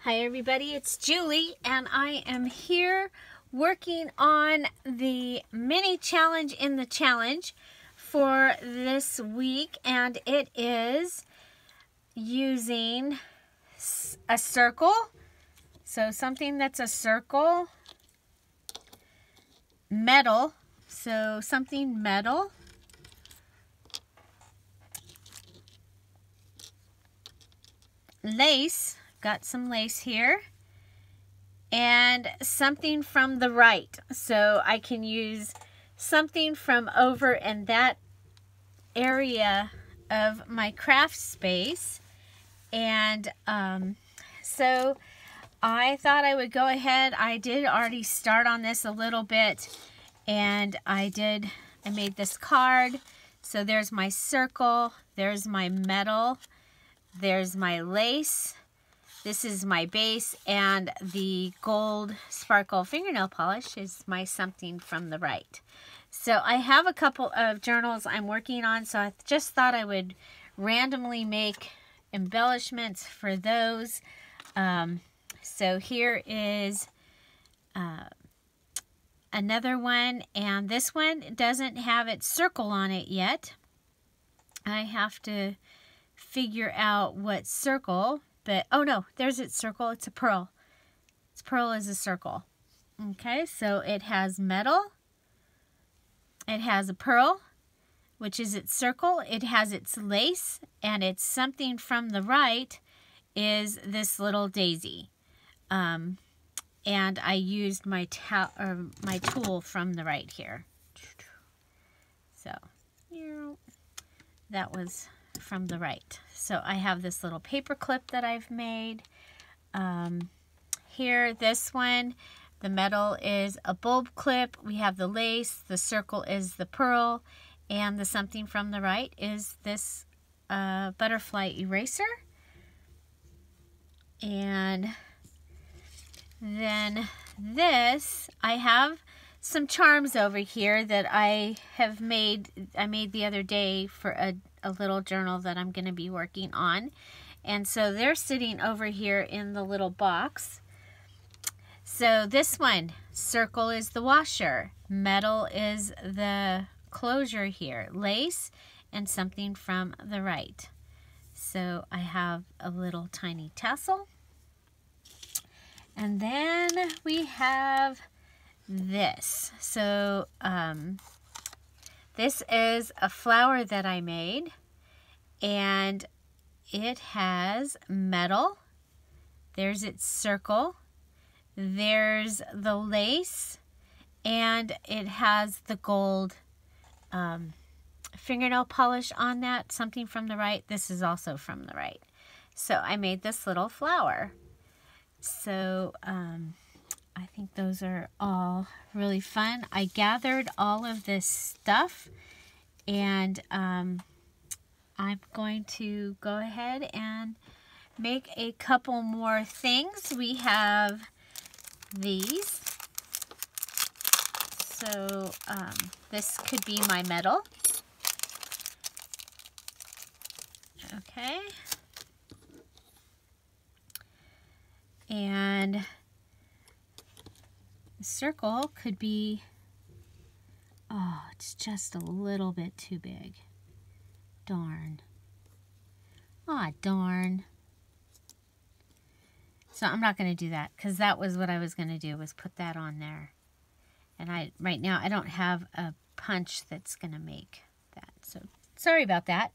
Hi everybody, it's Julie and I am here working on the mini challenge in the challenge for this week, and it is using a circle. So something that's a circle, metal, so something metal, lace, got some lace here, and something from the right. So I can use something from over in that area of my craft space. And so I thought I would go ahead. I did already start on this a little bit, and I made this card. So there's my circle, there's my metal, there's my lace, this is my base, and the gold sparkle fingernail polish is my something from the right. So I have a couple of journals I'm working on, so I just thought I would randomly make embellishments for those. So here is another one, and this one doesn't have its circle on it yet. I have to figure out what circle, but oh no, there's its circle. It's a pearl. Its pearl is a circle. Okay, so it has metal, it has a pearl, which is its circle, it has its lace, and it's something from the right is this little daisy. And I used my tool from the right here. So that was from the right. So I have this little paper clip that I've made. Here, this one, the metal is a bulb clip. We have the lace, the circle is the pearl, and the something from the right is this butterfly eraser. And then this, I have some charms over here that I made the other day for a little journal that I'm going to be working on. And so they're sitting over here in the little box. So this one, circle is the washer, metal is the closure here, lace, and something from the right. So I have a little tiny tassel. And then we have this. So this is a flower that I made, and it has metal, there's its circle, there's the lace, and it has the gold fingernail polish on that, something from the right. This is also from the right. So I made this little flower. So I think those are all really fun. I gathered all of this stuff, and I'm going to go ahead and make a couple more things. We have these. So this could be my metal. Okay. And the circle could be, oh, it's just a little bit too big. Darn. Aw, darn. So I'm not going to do that, because that was what I was going to do, was put that on there. And right now I don't have a punch that's going to make that. So sorry about that.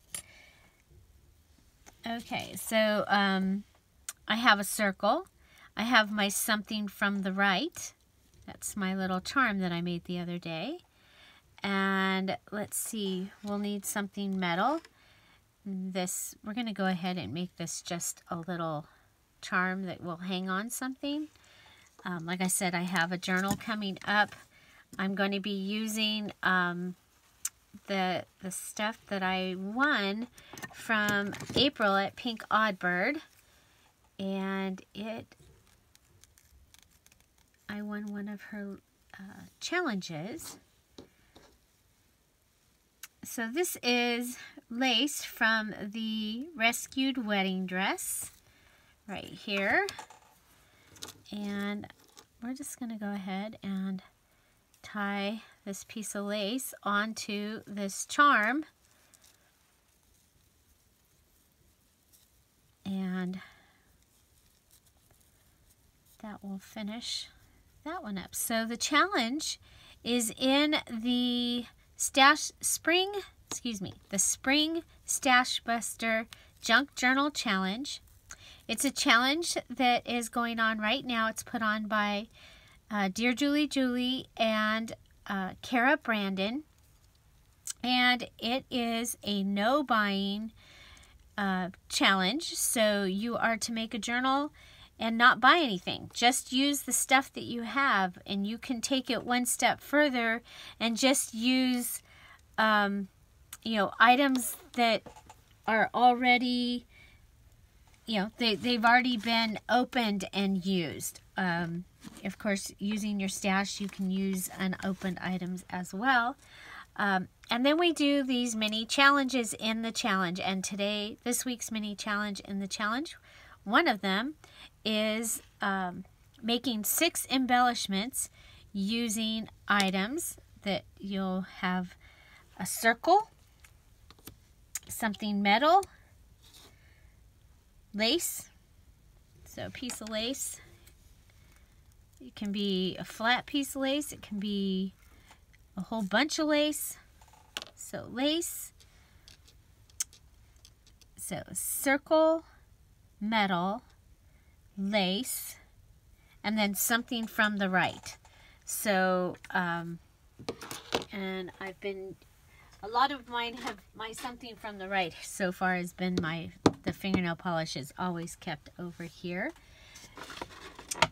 Okay, so I have a circle. I have my something from the right. That's my little charm that I made the other day. And let's see, we'll need something metal. This, we're going to go ahead and make this just a little charm that will hang on something. Like I said, I have a journal coming up. I'm going to be using the stuff that I won from April at Pink Oddbird. And I won one of her challenges. So this is lace from the Rescued Wedding Dress right here. And we're just going to go ahead and tie this piece of lace onto this charm. And that will finish that one up. So the challenge is in the Spring Stashbuster Junkjournal Challenge. It's a challenge that is going on right now. It's put on by Dear Julie and Kara Brandon. And it is a no buying challenge. So you are to make a journal and not buy anything. Just use the stuff that you have, and you can take it one step further and just use items that are already, they've already been opened and used. Of course, using your stash, you can use unopened items as well. And then we do these mini challenges in the challenge. And this week's mini challenge in the challenge, one of them is making 6 embellishments using items that you'll have: a circle, something metal, lace, so a piece of lace. It can be a flat piece of lace, it can be a whole bunch of lace. So lace, so circle, metal, lace, and then something from the right. So and a lot of mine have my something from the right so far has been the fingernail polish is always kept over here.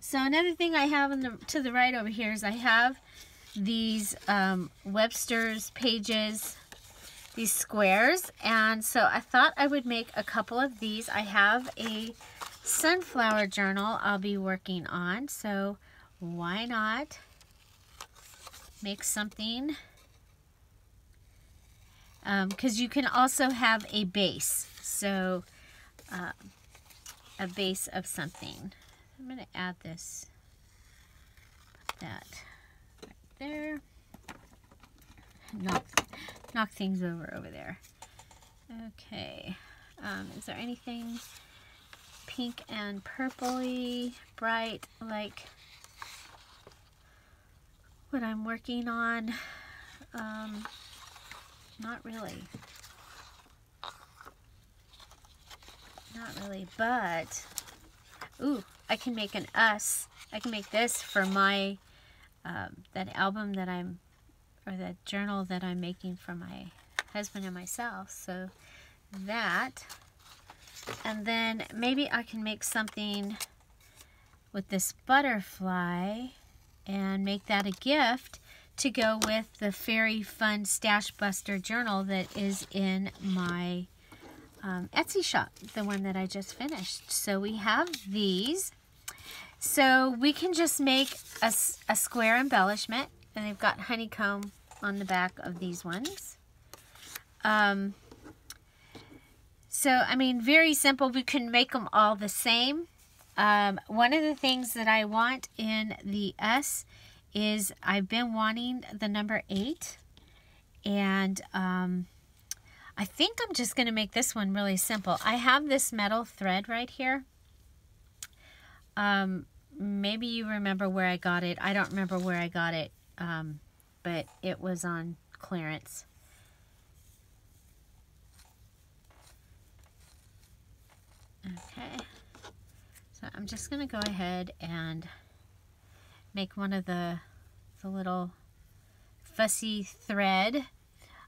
So another thing I have to the right over here is I have these Webster's pages, these squares, and so I thought I would make a couple of these. I have a sunflower journal I'll be working on, so why not make something, because you can also have a base, so a base of something. I'm going to add this, put that right there, knock things over there. Okay, is there anything pink and purpley bright like what I'm working on? Not really, but ooh, I can make I can make this for my that album that that journal that I'm making for my husband and myself. So that, and then maybe I can make something with this butterfly and make that a gift to go with the Fairy Fun Stashbuster journal that is in my Etsy shop, the one that I just finished. So we have these. So we can just make a square embellishment, and they've got honeycomb on the back of these ones. So, I mean, very simple. We can make them all the same. One of the things that I want in the S is I've been wanting the number 8. And I think I'm just going to make this one really simple. I have this metal thread right here. Maybe you remember where I got it. I don't remember where I got it, but it was on clearance. Okay, so I'm just going to go ahead and make one of the little fussy thread.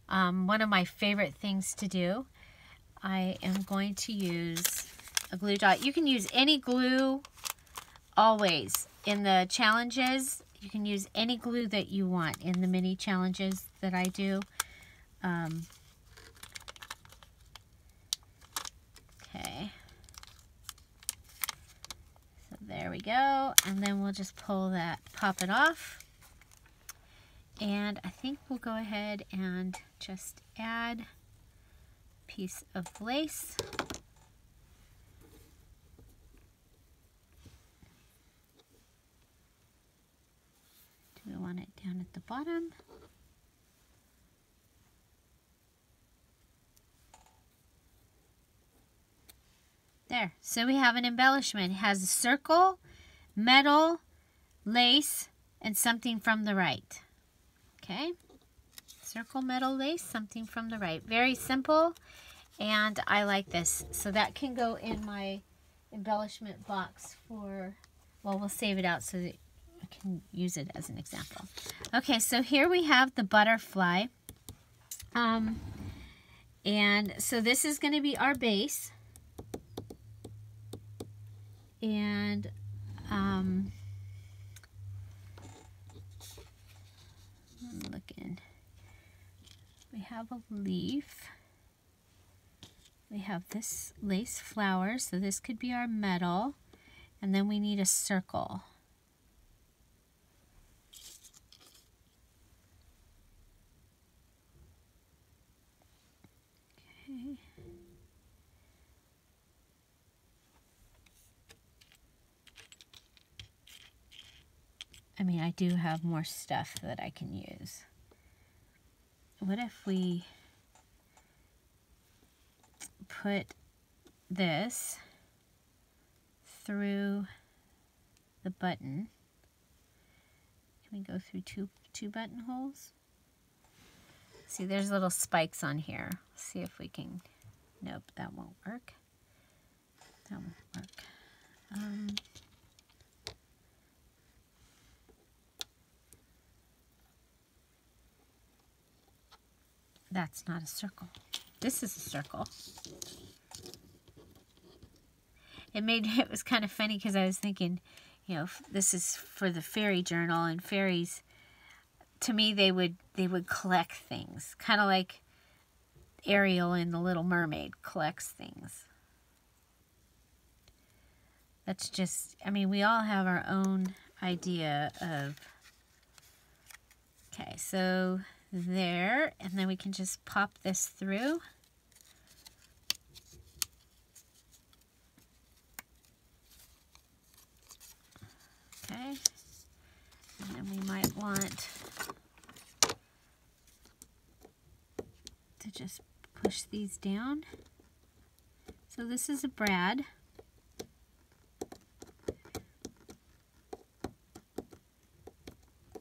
One of my favorite things to do. I am going to use a glue dot. You can use any glue always in the challenges. You can use any glue that you want in the mini challenges that I do. Okay. So there we go. And then we'll just pop it off. And I think we'll go ahead and just add a piece of lace. at the bottom. There, so we have an embellishment. It has a circle, metal, lace, and something from the right. Okay, circle, metal, lace, something from the right. Very simple, and I like this. So that can go in my embellishment box for, well, we'll save it out so that I can use it as an example. Okay, so here we have the butterfly. And so this is going to be our base. And looking, we have a leaf. We have this lace flower, so this could be our metal. And then we need a circle. Okay. I mean, I do have more stuff that I can use. What if we put this through the button? Can we go through two buttonholes? See, there's little spikes on here. See if we can, nope, that won't work. That won't work. That's not a circle. This is a circle. It was kind of funny because I was thinking, you know, this is for the fairy journal, and fairies, to me, they would collect things, kind of like Ariel in The Little Mermaid collects things. That's just, I mean, we all have our own idea of. Okay, so there, and then we can just pop this through. Okay, and then we might want to just push these down. So this is a brad.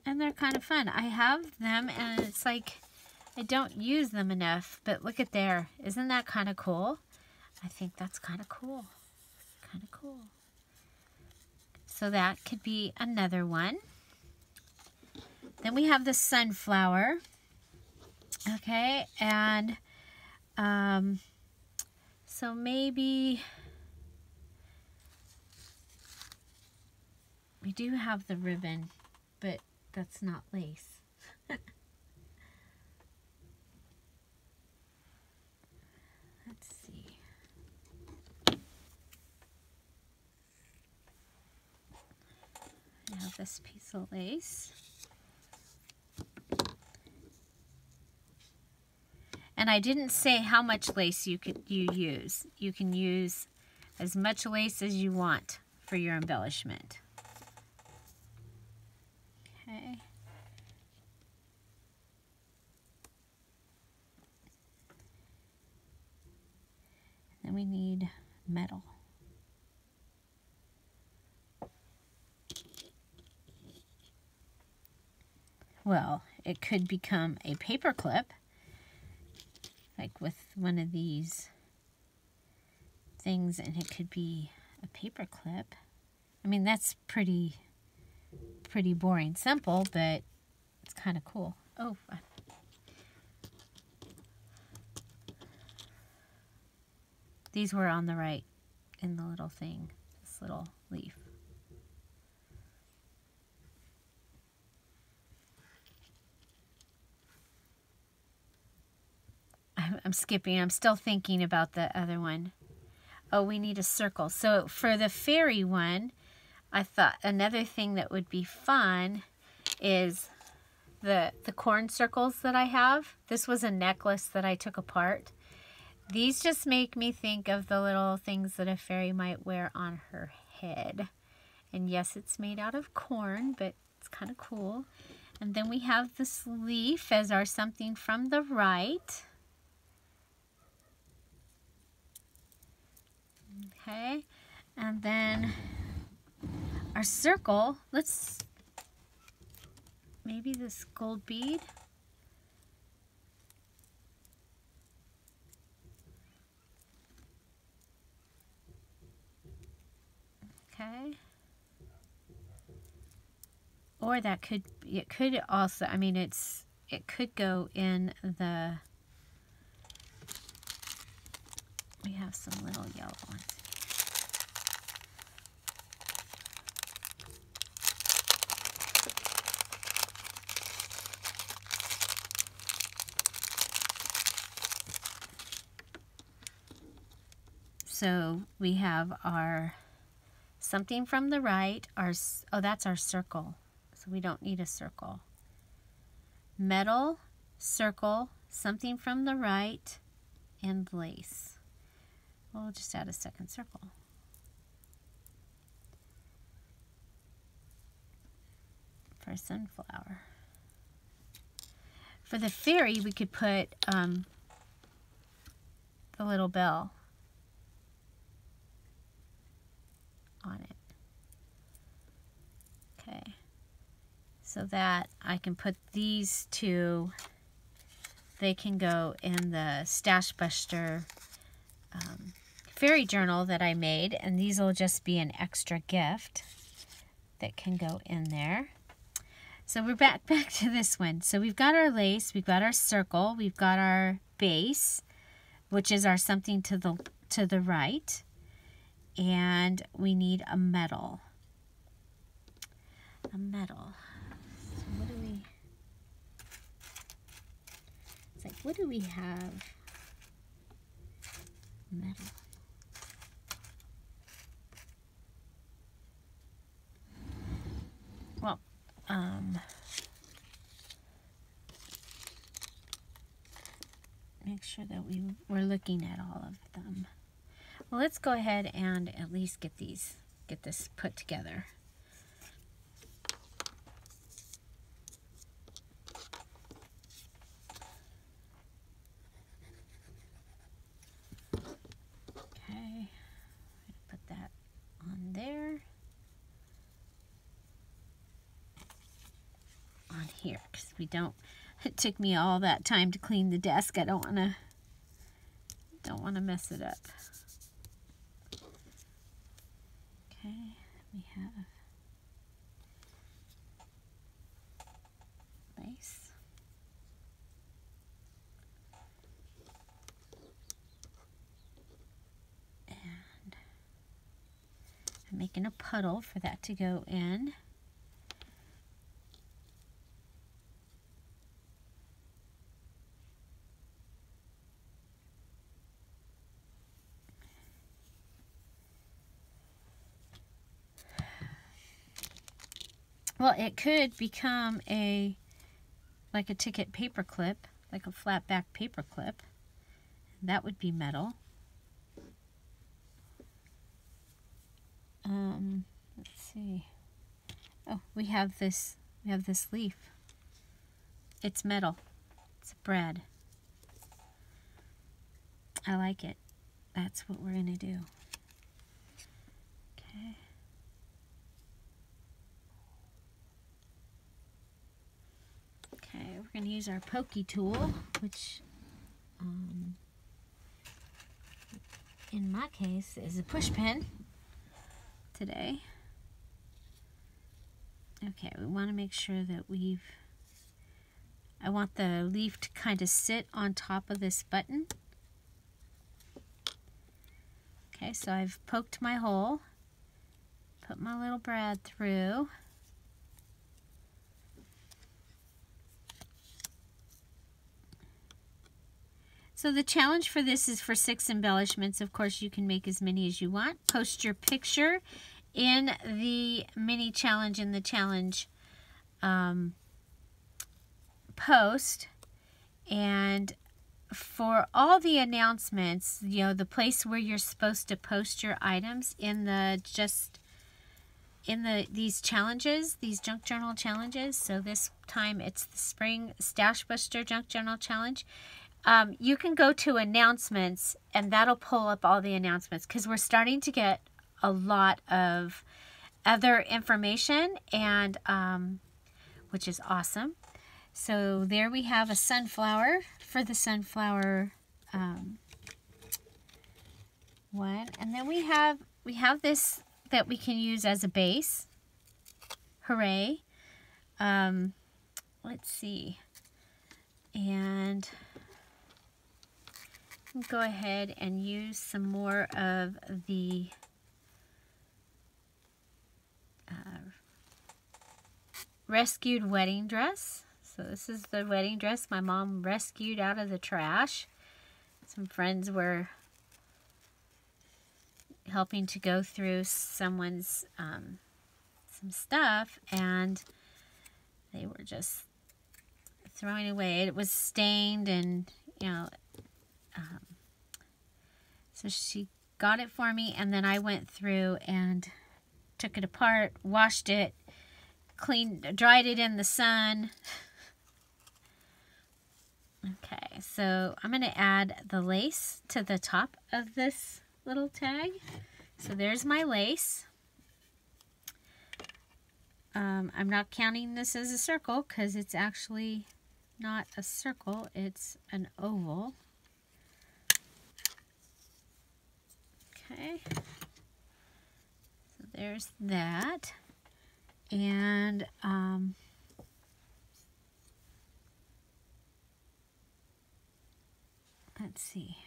And they're kind of fun. I have them, and it's like I don't use them enough, but look at there. Isn't that kind of cool? I think that's kind of cool. Kind of cool. So that could be another one. Then we have the sunflower. Okay, and so maybe we do have the ribbon, but that's not lace. Let's see. I have this piece of lace. And I didn't say how much lace you use. You can use as much lace as you want for your embellishment. Okay. Then we need metal. Well, it could become a paper clip, like with one of these things, and it could be a paper clip. I mean, that's pretty boring simple, but it's kind of cool. Oh, these were on the right in the little thing, this little leaf. I'm skipping. I'm still thinking about the other one. Oh, we need a circle. So for the fairy one, I thought another thing that would be fun is the corn circles that I have. This was a necklace that I took apart. These just make me think of the little things that a fairy might wear on her head. And yes, it's made out of corn, but it's kind of cool. And then we have this leaf as our something from the right. Okay, and then our circle, let's, maybe this gold bead. Okay. Or that could, it could also, I mean, it could go in the, we have some little yellow ones. So we have our something from the right, our, oh, that's our circle. So we don't need a circle. Metal, circle, something from the right, and lace. We'll just add a second circle. For a sunflower. For the fairy, we could put the little bell on it. Okay. So that I can put these two, they can go in the Stashbuster fairy journal that I made, and these will just be an extra gift that can go in there. So we're back to this one. So we've got our lace, we've got our circle, we've got our base, which is our something to the right, and we need a metal. A metal. So what do we? It's like, what do we have? Metal. Well, make sure that we're looking at all of them. Well, let's go ahead and at least get this put together. Okay, put that on there. On here, because we don't, it took me all that time to clean the desk. I don't want to mess it up. Okay, we have lace. And I'm making a puddle for that to go in. Well, it could become like a ticket paper clip, like a flat back paper clip. That would be metal. Let's see. Oh, we have this leaf. It's metal. It's bread. I like it. That's what we're gonna do. Okay. Okay, we're going to use our pokey tool, which in my case is a push pin today. Okay, we want to make sure that I want the leaf to kind of sit on top of this button. Okay, so I've poked my hole, put my little brad through. So the challenge for this is for 6 embellishments. Of course, you can make as many as you want. Post your picture in the mini challenge in the challenge post. And for all the announcements, you know, the place where you're supposed to post your items in the in these challenges, these junk journal challenges. So this time it's the Spring Stashbuster Junk Journal Challenge. You can go to announcements and that'll pull up all the announcements because we're starting to get a lot of other information, and which is awesome. So there we have a sunflower for the sunflower one, and then we have this that we can use as a base. Hooray! Let's see, and go ahead and use some more of the rescued wedding dress. So this is the wedding dress my mom rescued out of the trash. Some friends were helping to go through someone's some stuff, and they were just throwing away. It was stained, and you know, so she got it for me, and then I went through and took it apart, washed it, dried it in the sun. Okay, so I'm going to add the lace to the top of this little tag. So there's my lace. I'm not counting this as a circle because it's actually not a circle, it's an oval. Okay, so there's that. And let's see.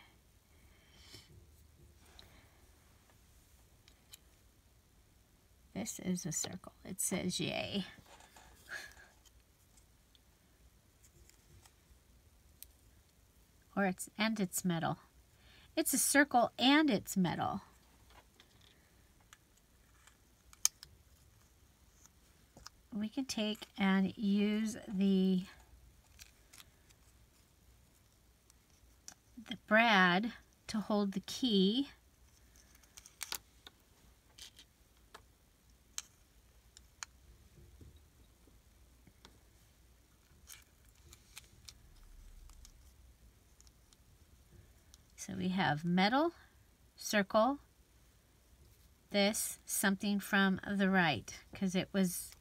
This is a circle. It says yay. Or it's metal. It's a circle and it's metal. We can take and use the brad to hold the key. So we have metal, circle, this, something from the right, because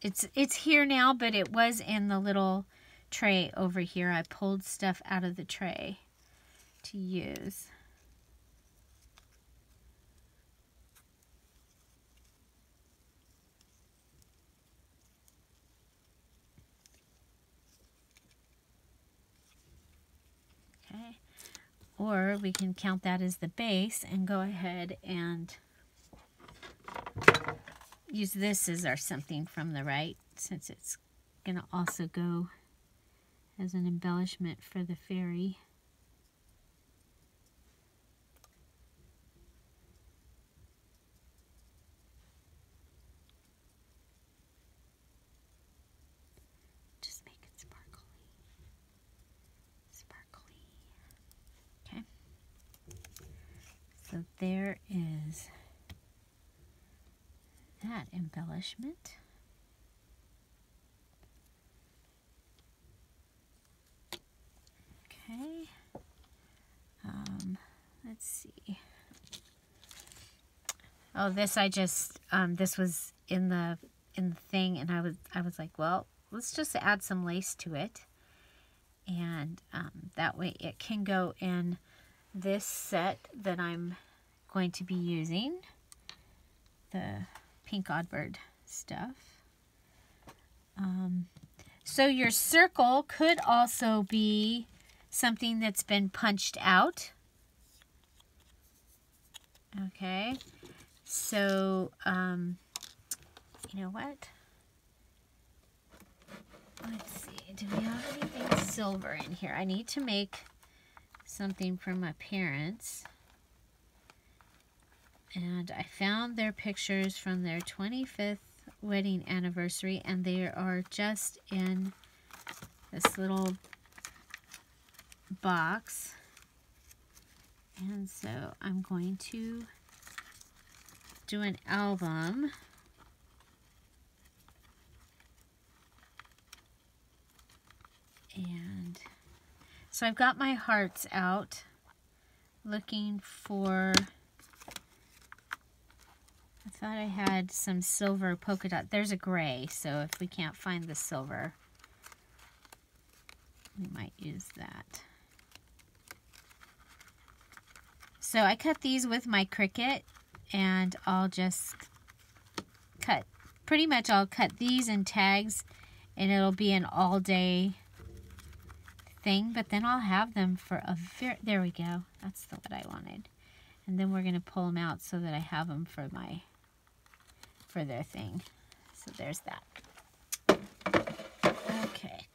it's here now, but it was in the little tray over here. I pulled stuff out of the tray to use. Okay. Or we can count that as the base and go ahead and use this as our something from the right, since it's going to also go as an embellishment for the fairy. Just make it sparkly. Sparkly. Okay. So there is that embellishment. Okay. Let's see. Oh, this I just this was in the thing, and I was like, well, let's just add some lace to it, and that way it can go in this set that I'm going to be using, the pink oddbird stuff. So your circle could also be something that's been punched out. Okay, so you know what? Let's see, do we have anything silver in here? I need to make something for my parents. And I found their pictures from their 25th wedding anniversary, and they are just in this little box. And so I'm going to do an album So I've got my hearts out, looking for, I thought I had some silver polka dot. There's a gray, so if we can't find the silver, we might use that. So I cut these with my Cricut, and I'll just cut, pretty much I'll cut these in tags, and it'll be an all day thing, but then I'll have them for a there we go, that's what I wanted. And then we're going to pull them out so that I have them for their thing. So there's that. Okay.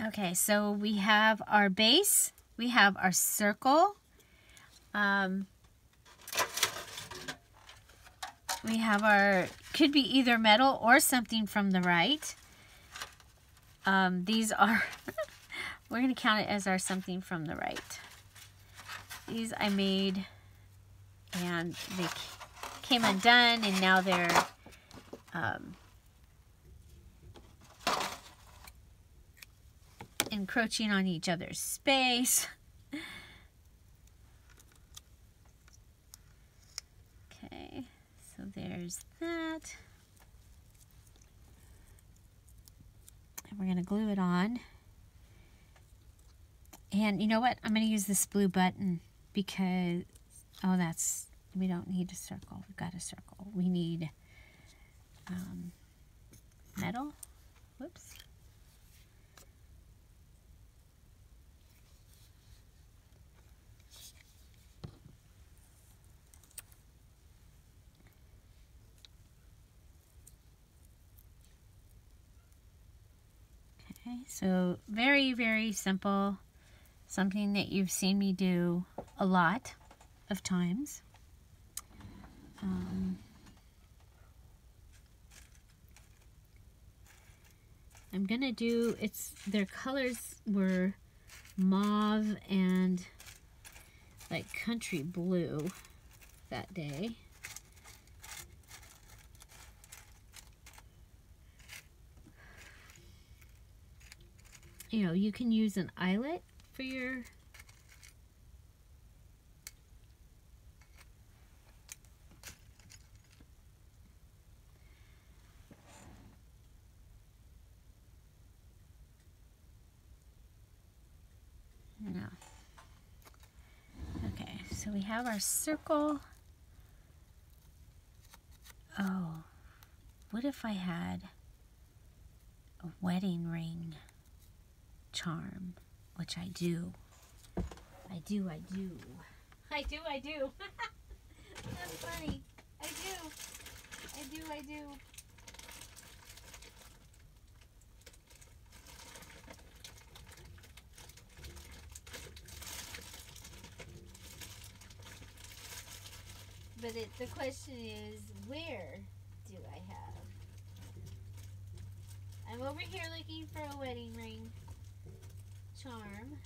Okay, so we have our base, we have our circle, we have our, could be either metal or something from the right. These are, we're going to count it as our something from the right. These I made, and they came undone, and now they're encroaching on each other's space. Okay, so there's that. And we're going to glue it on. And you know what? I'm going to use this blue button because, oh, that's, we don't need a circle. We've got a circle. We need metal. Whoops. Okay, so very, very simple. Something that you've seen me do a lot of times. I'm gonna do, their colors were mauve and like country blue that day. You know, you can use an eyelet for your no. Okay, so we have our circle. Oh, what if I had a wedding ring charm, which I do. I do. That's funny. I do. But the question is, where do I have? I'm over here looking for a wedding ring charm.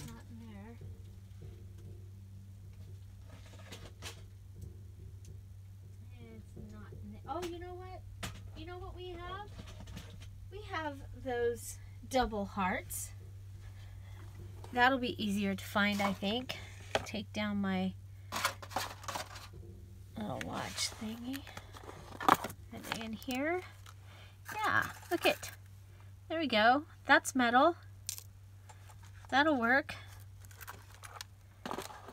Not in there. It's not in there. Oh, you know what? You know what we have? We have those double hearts. That'll be easier to find, I think. Take down my little watch thingy. Put it in here. Yeah, look it. There we go. That's metal. That'll work.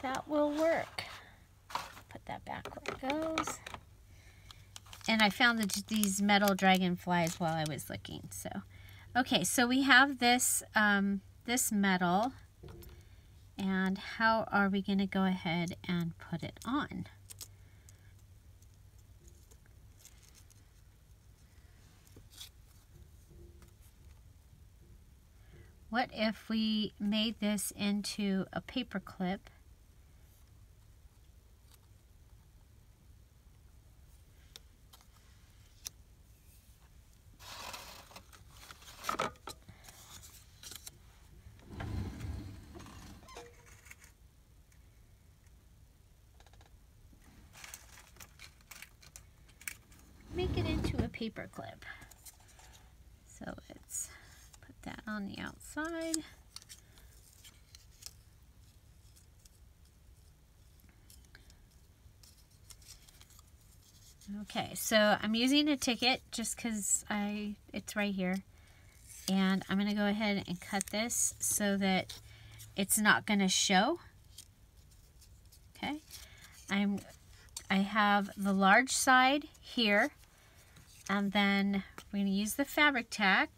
That will work. Put that back where it goes. And I found these metal dragonflies while I was looking. So, okay, so we have this this metal. And how are we going to go ahead and put it on? What if we made this into a paper clip? Make it into a paper clip. So let's put that on the outside. Okay, so I'm using a ticket just because it's right here. And I'm going to go ahead and cut this so that it's not going to show. Okay, I have the large side here, and then we're going to use the fabric tack,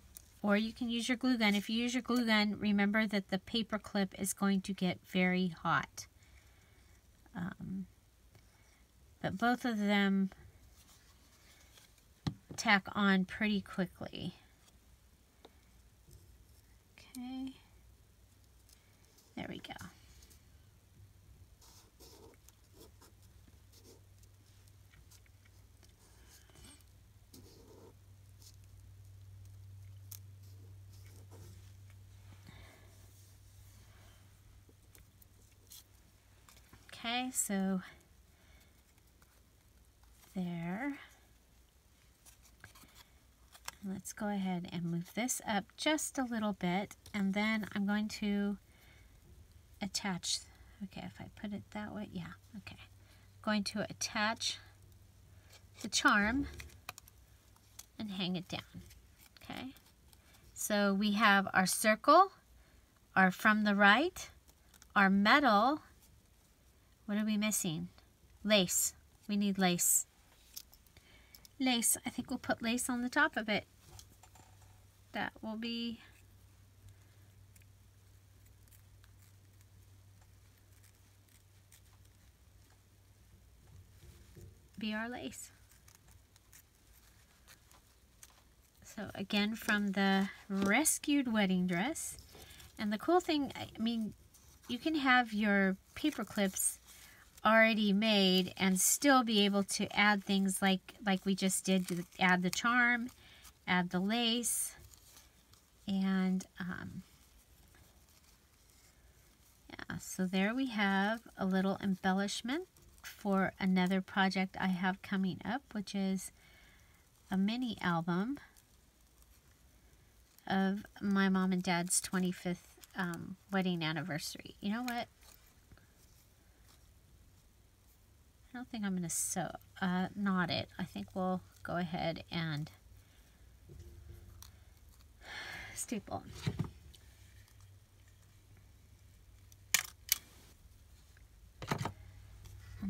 or you can use your glue gun. If you use your glue gun, remember that the paper clip is going to get very hot. But both of them tack on pretty quickly. Okay, there we go. Okay, so there. Let's go ahead and move this up just a little bit, and then I'm going to attach. Okay, if I put it that way, yeah, okay. Going to attach the charm and hang it down. Okay, so we have our circle, our from the right, our metal. What are we missing? Lace. We need lace. Lace. I think we'll put lace on the top of it. That will be our lace. So again, from the rescued wedding dress. And the cool thing, I mean, you can have your paper clips already made and still be able to add things like we just did, to add the charm, add the lace, and yeah, so there we have a little embellishment for another project I have coming up, which is a mini album of my mom and dad's 25th wedding anniversary. You know what? I don't think I'm going to knot it. I think we'll go ahead and staple.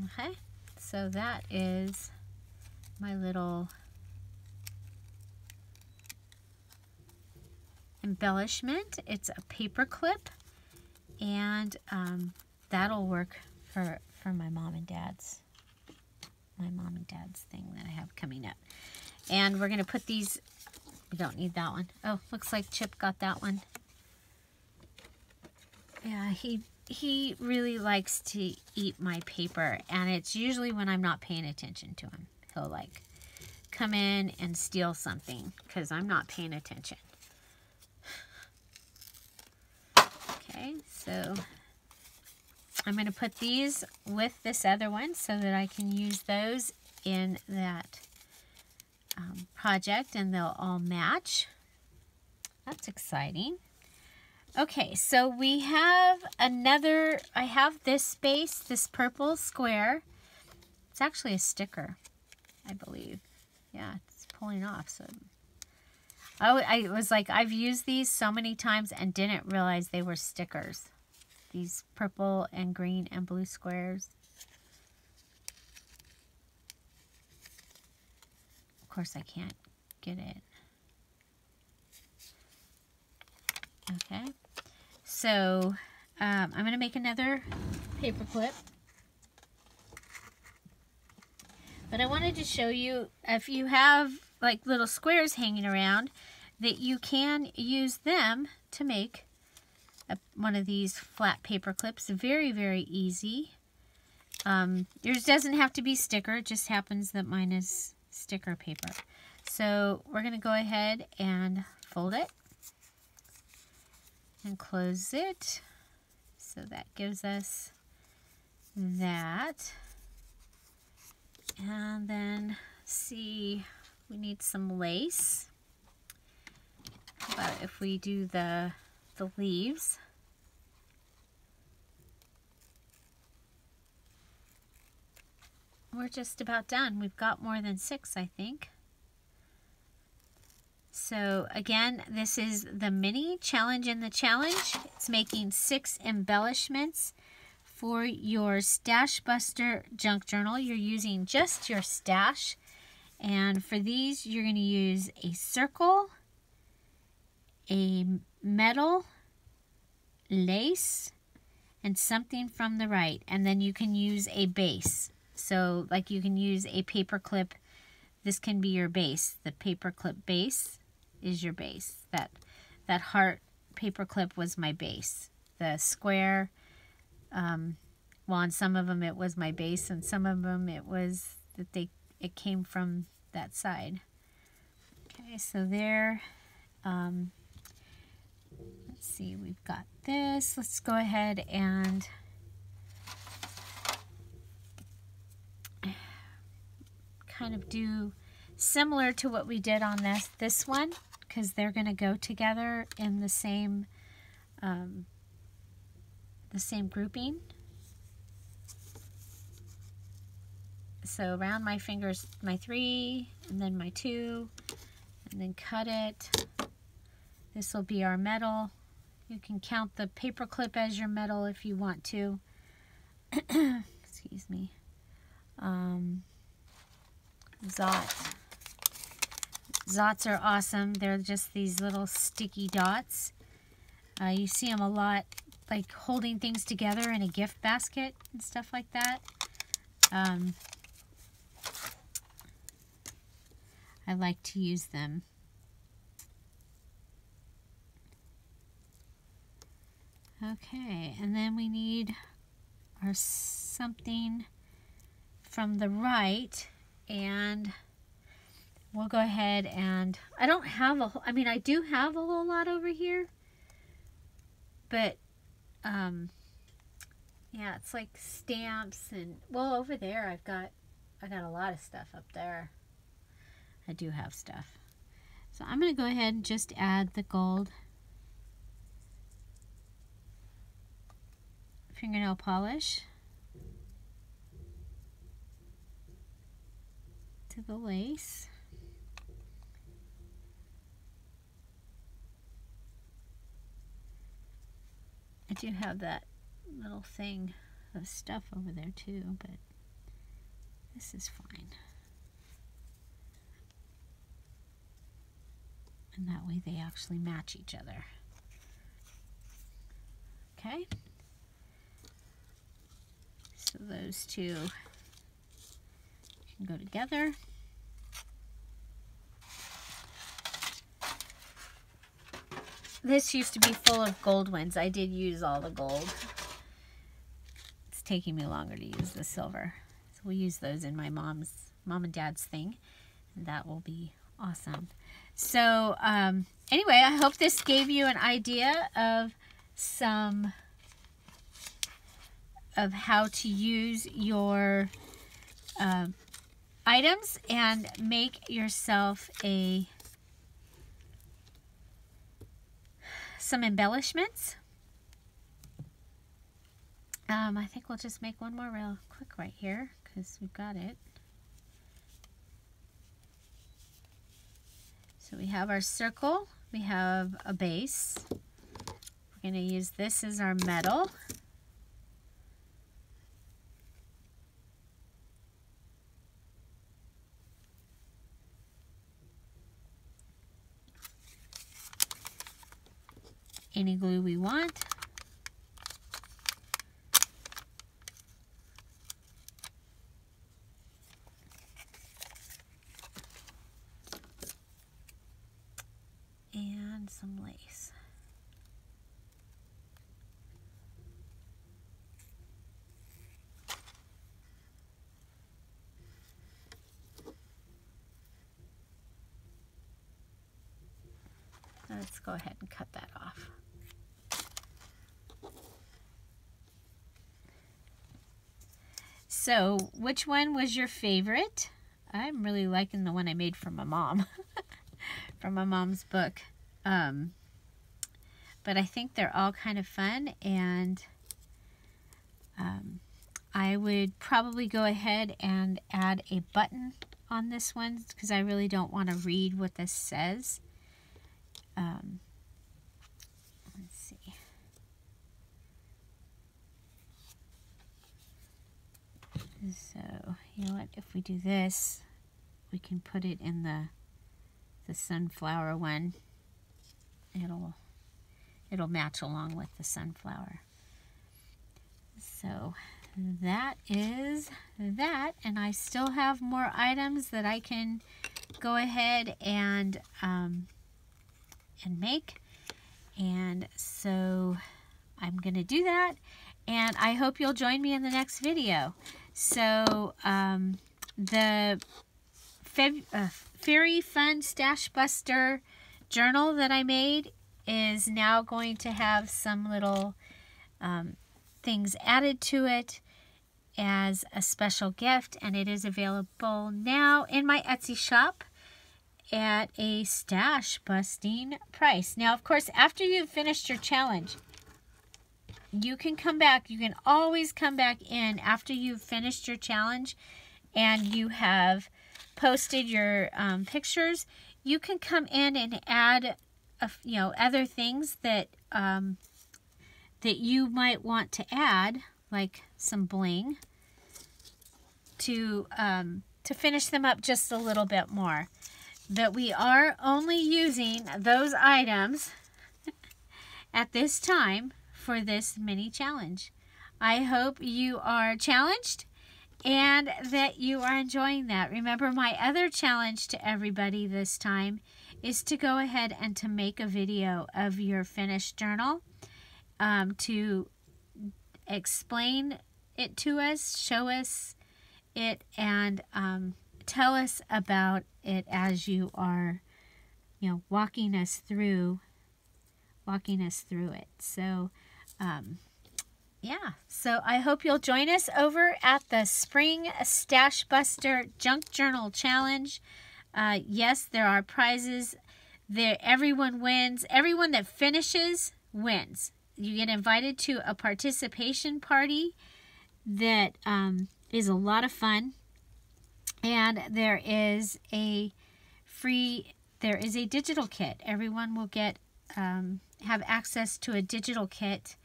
Okay, so that is my little embellishment. It's a paper clip, and that'll work for my mom and dad's thing that I have coming up. And we're going to put these, we don't need that one. Oh, looks like Chip got that one. Yeah, he really likes to eat my paper, and it's usually when I'm not paying attention to him. He'll like come in and steal something because I'm not paying attention. Okay, so I'm going to put these with this other one so that I can use those in that project, and they'll all match. That's exciting. Okay, so we have another, I have this space, this purple square. It's actually a sticker, I believe. Yeah, it's pulling off. So I was like, I've used these so many times and didn't realize they were stickers. These purple and green and blue squares. Of course, I can't get it. Okay, so I'm going to make another paper clip. But I wanted to show you, if you have like little squares hanging around, that you can use them to make one of these flat paper clips. Very, very easy. Yours doesn't have to be sticker. It just happens that mine is sticker paper. So we're going to go ahead and fold it and close it. So that gives us that. And then see, we need some lace. How about if we do the leaves? We're just about done. We've got more than 6, I think. So again, this is the mini challenge in the challenge. It's making 6 embellishments for your Stashbuster junk journal. You're using just your stash. And for these, you're going to use a circle, a metal, lace, and something from the right. And then you can use a base. So like you can use a paper clip. This can be your base. The paper clip base is your base. That heart paper clip was my base. The square, well, on some of them it was my base, and some of them it was that it came from that side. Okay, so there. Let's see, we've got this. Let's go ahead and kind of do similar to what we did on this one, because they're going to go together in the same grouping. So around my fingers, my 3, and then my 2, and then cut it. This will be our metal. You can count the paper clip as your metal if you want to. Excuse me. Zots are awesome. They're just these little sticky dots. You see them a lot, like holding things together in a gift basket and stuff like that. I like to use them. Okay, and then we need our something from the right, and we'll go ahead and, I don't have a whole, I mean I do have a whole lot over here, but yeah, it's like stamps and, well, over there I got a lot of stuff up there. I do have stuff. So I'm going to go ahead and just add the gold fingernail polish to the lace. I do have that little thing of stuff over there too, but this is fine. And that way they actually match each other. Okay. So those two can go together. This used to be full of gold ones. I did use all the gold. It's taking me longer to use the silver. So we'll use those in my mom and dad's thing. And that will be awesome. So anyway, I hope this gave you an idea of how to use your items and make yourself some embellishments. I think we'll just make one more real quick right here because we've got it. So we have our circle, we have a base. We're going to use this as our metal. Any glue we want. And some lace. Let's go ahead and cut that off. So, which one was your favorite? I'm really liking the one I made for my mom, from my mom's book. But I think they're all kind of fun, and I would probably go ahead and add a button on this one because I really don't want to read what this says. Let's see. So, you know what, if we do this, we can put it in the sunflower one. It'll match along with the sunflower. So that is that, and I still have more items that I can go ahead and make, and so I'm gonna do that, and I hope you'll join me in the next video. So the Fairy Fun Stashbuster journal that I made is now going to have some little things added to it as a special gift, and it is available now in my Etsy shop at a stash busting price. Now, of course, after you've finished your challenge, you can come back. You can always come back in after you've finished your challenge and you have posted your pictures. You can come in and add other things that that you might want to add, like some bling, to finish them up just a little bit more. But we are only using those items at this time for this mini challenge. I hope you are challenged and that you are enjoying that. Remember, my other challenge to everybody this time is to go ahead and to make a video of your finished journal, to explain it to us, show us it, and tell us about it as you are, walking us through it. So, yeah. So I hope you'll join us over at the Spring Stashbuster Junk Journal Challenge. Yes, there are prizes. There, everyone wins. Everyone that finishes wins. You get invited to a participation party that is a lot of fun, and there is a digital kit. Everyone will get have access to a digital kit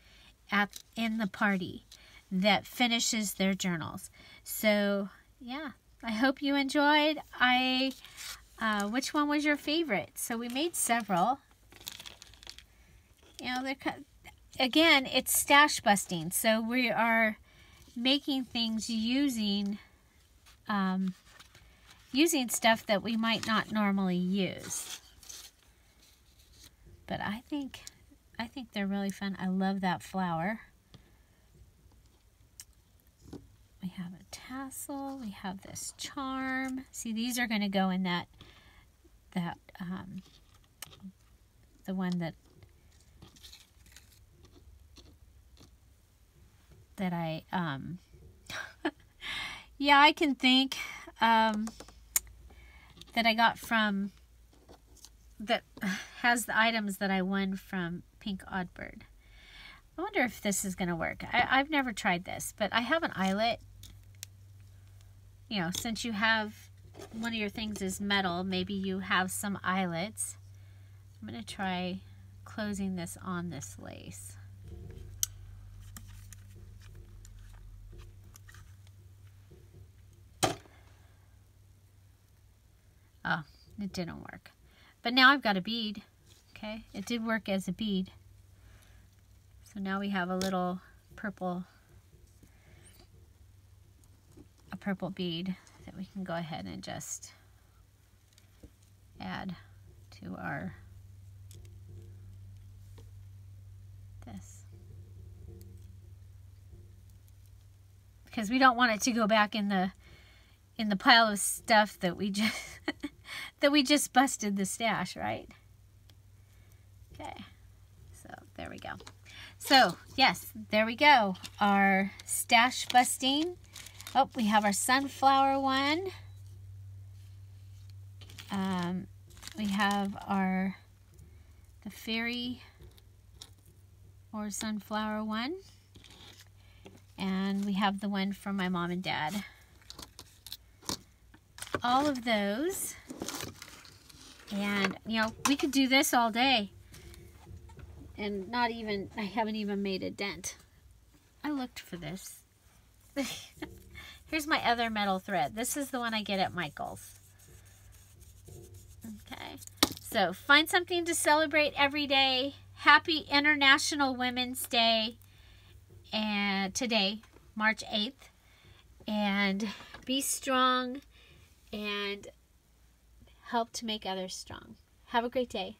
in the party that finishes their journals. So yeah, I hope you enjoyed. Which one was your favorite? So we made several. Again, it's stash busting, so we are making things using stuff that we might not normally use. But I think they're really fun. I love that flower. We have a tassel. We have this charm. See, these are going to go in the one that I yeah, I can think that I got from, that has the items that I won from Pink Oddbird. I wonder if this is going to work. I've never tried this, but I have an eyelet. Since you have, one of your things is metal, maybe you have some eyelets. I'm going to try closing this on this lace. Oh, it didn't work. But now I've got a bead. Okay, it did work as a bead. So now we have a little purple bead that we can go ahead and just add to our this. Because we don't want it to go back in the pile of stuff that we just that we just busted the stash, right? Okay, so there we go. So yes, there we go. Our stash busting. Oh, we have our sunflower one. We have the fairy or sunflower one. And we have the one from my mom and dad. All of those. And, you know, we could do this all day. And I haven't even made a dent. I looked for this. Here's my other metal thread. This is the one I get at Michael's. Okay. So find something to celebrate every day. Happy International Women's Day. And today, March 8th. And be strong and help to make others strong. Have a great day.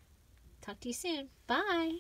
Talk to you soon. Bye.